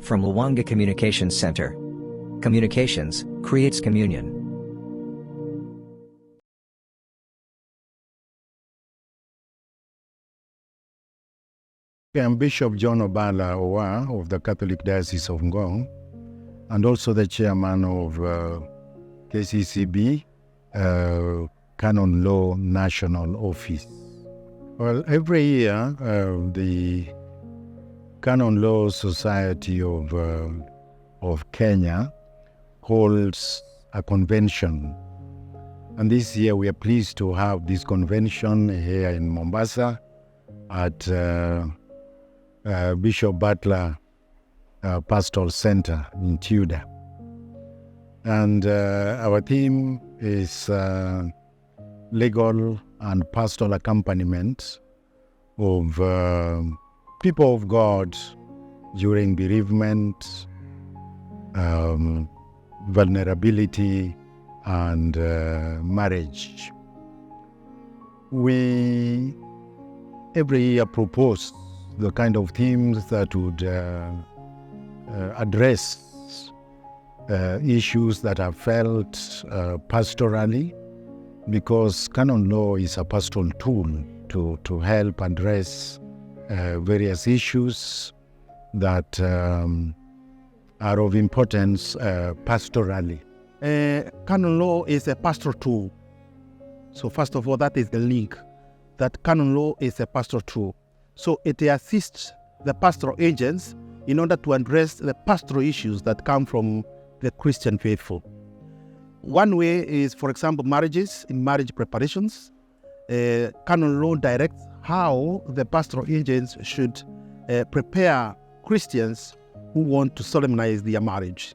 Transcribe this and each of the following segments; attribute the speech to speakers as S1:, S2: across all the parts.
S1: from Luwanga Communications Center. Communications creates communion.
S2: I'm Bishop John Obala Owa of the Catholic Diocese of Ngong, and also the chairman of KCCB, Canon Law National Office. Well, every year, the Canon Law Society of Kenya holds a convention. And this year we are pleased to have this convention here in Mombasa at Bishop Butler Pastoral Center in Tudor. And our theme is legal and pastoral accompaniment of people of God during bereavement, vulnerability, and marriage. We every year propose the kind of themes that would address issues that are felt pastorally, because canon law is a pastoral tool to help address various issues that are of importance pastorally.
S3: Canon law is a pastoral tool. So first of all, that is the link, that canon law is a pastoral tool. So it assists the pastoral agents in order to address the pastoral issues that come from the Christian faithful. One way is, for example, marriages, in marriage preparations. Canon law directs how the pastoral agents should prepare Christians who want to solemnize their marriage.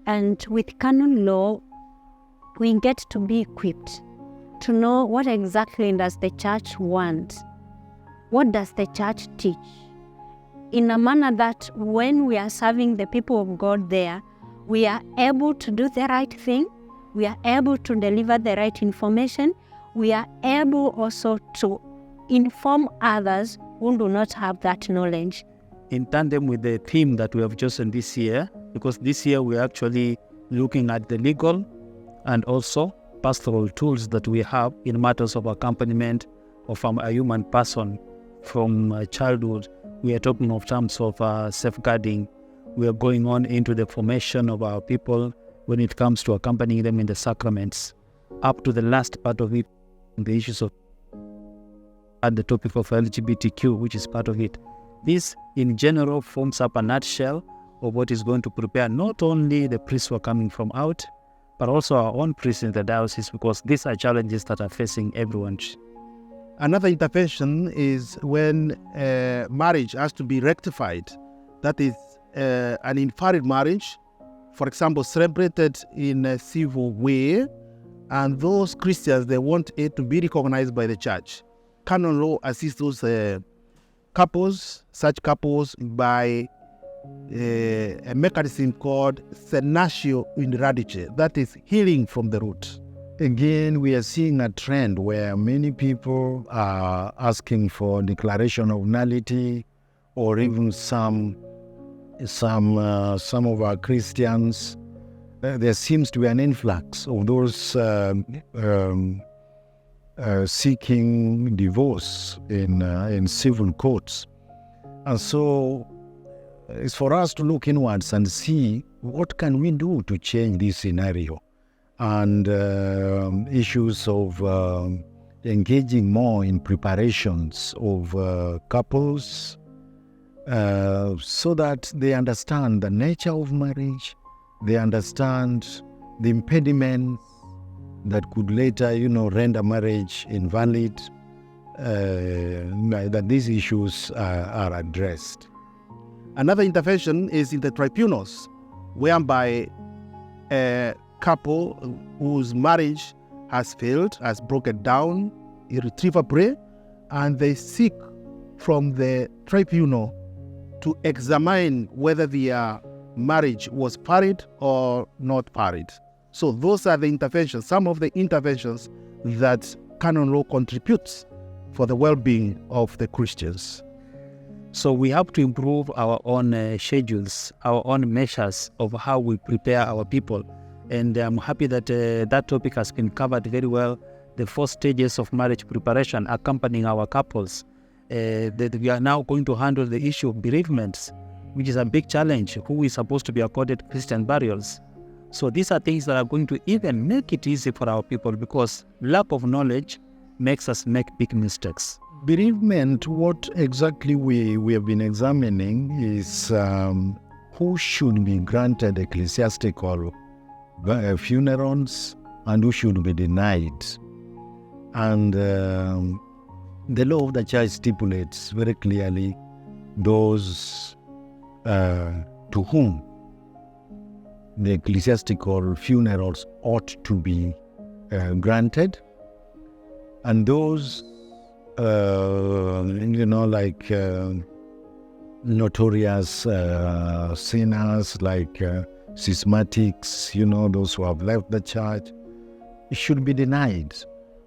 S4: And with canon law, we get to be equipped to know what exactly does the church want. What does the church teach? In a manner that when we are serving the people of God there, we are able to do the right thing, we are able to deliver the right information, we are able also to inform others who do not have that knowledge.
S5: In tandem with the theme that we have chosen this year, because this year we are actually looking at the legal and also pastoral tools that we have in matters of accompaniment of a human person from childhood. We are talking of terms of safeguarding. We are going on into the formation of our people when it comes to accompanying them in the sacraments, up to the last part of it, the issues of and the topic of LGBTQ, which is part of it. This, in general, forms up a nutshell of what is going to prepare not only the priests who are coming from out, but also our own priests in the diocese, because these are challenges that are facing everyone.
S3: Another intervention is when marriage has to be rectified. That is an invalid marriage, for example, celebrated in a civil way, and those Christians, they want it to be recognized by the church. Canon law assists those couples, such couples, by a mechanism called senatio in radice, that is healing from the root.
S2: Again, we are seeing a trend where many people are asking for declaration of nullity, or even some of our Christians. There seems to be an influx of those seeking divorce in civil courts. And so it's for us to look inwards and see what can we do to change this scenario, and issues of engaging more in preparations of couples so that they understand the nature of marriage, they understand the impediments that could later, render marriage invalid, that these issues are addressed.
S3: Another intervention is in the tribunals, whereby a couple whose marriage has failed, has broken down irretrievably, and they seek from the tribunal to examine whether their marriage was valid or not valid. So those are the interventions, some of the interventions that canon law contributes for the well-being of the Christians.
S5: So we have to improve our own schedules, our own measures of how we prepare our people. And I'm happy that that topic has been covered very well. The 4 stages of marriage preparation accompanying our couples. That we are now going to handle the issue of bereavements, which is a big challenge. Who is supposed to be accorded Christian burials? So these are things that are going to even make it easy for our people, because lack of knowledge makes us make big mistakes.
S2: Bereavement, what exactly we have been examining is who should be granted ecclesiastical funerals and who should be denied. And the law of the church stipulates very clearly those to whom the ecclesiastical funerals ought to be granted, and those like notorious sinners, like schismatics, those who have left the church, it should be denied.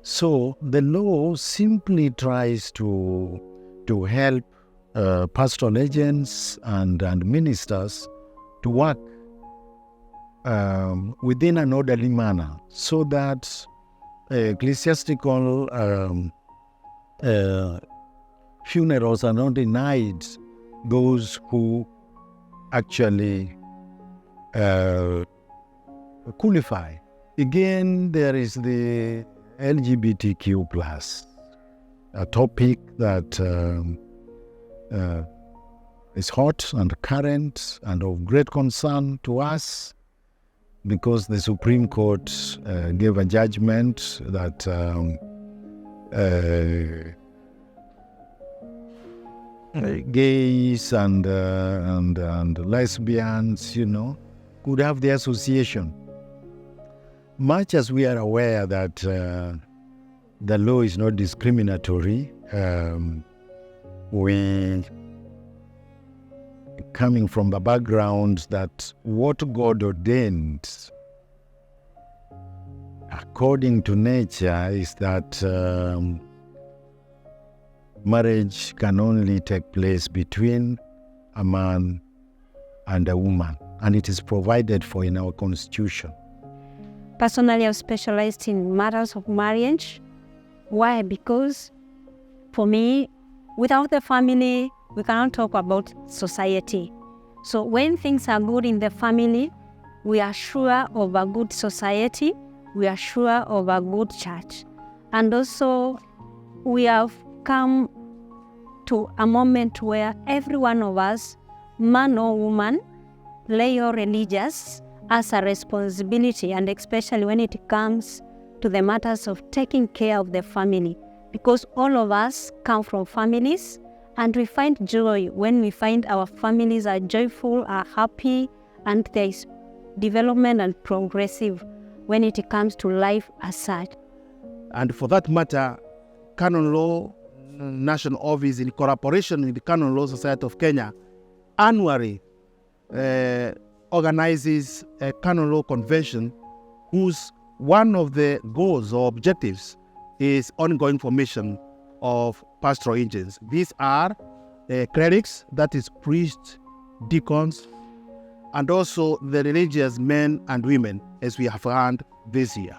S2: So the law simply tries to help pastoral agents and ministers to work within an orderly manner, so that ecclesiastical funerals are not denied those who actually qualify. Again, there is the LGBTQ+, a topic that is hot and current and of great concern to us, because the Supreme Court gave a judgment that gays and lesbians, could have the association. Much as we are aware that the law is not discriminatory, we, coming from the background that what God ordained according to nature is that marriage can only take place between a man and a woman, and it is provided for in our constitution.
S4: Personally, I've specialized in matters of marriage. Why? Because for me, without the family, we cannot talk about society. So when things are good in the family, we are sure of a good society, we are sure of a good church. And also, we have come to a moment where every one of us, man or woman, lay or religious, has a responsibility, and especially when it comes to the matters of taking care of the family, because all of us come from families, and we find joy when we find our families are joyful, are happy, and there is development and progressive when it comes to life as such.
S3: And for that matter, Canon Law National Office, in cooperation with the Canon Law Society of Kenya, annually organizes a Canon Law Convention, whose one of the goals or objectives is ongoing formation of pastoral agents. These are clerics, that is priests, deacons, and also the religious men and women, as we have learned this year.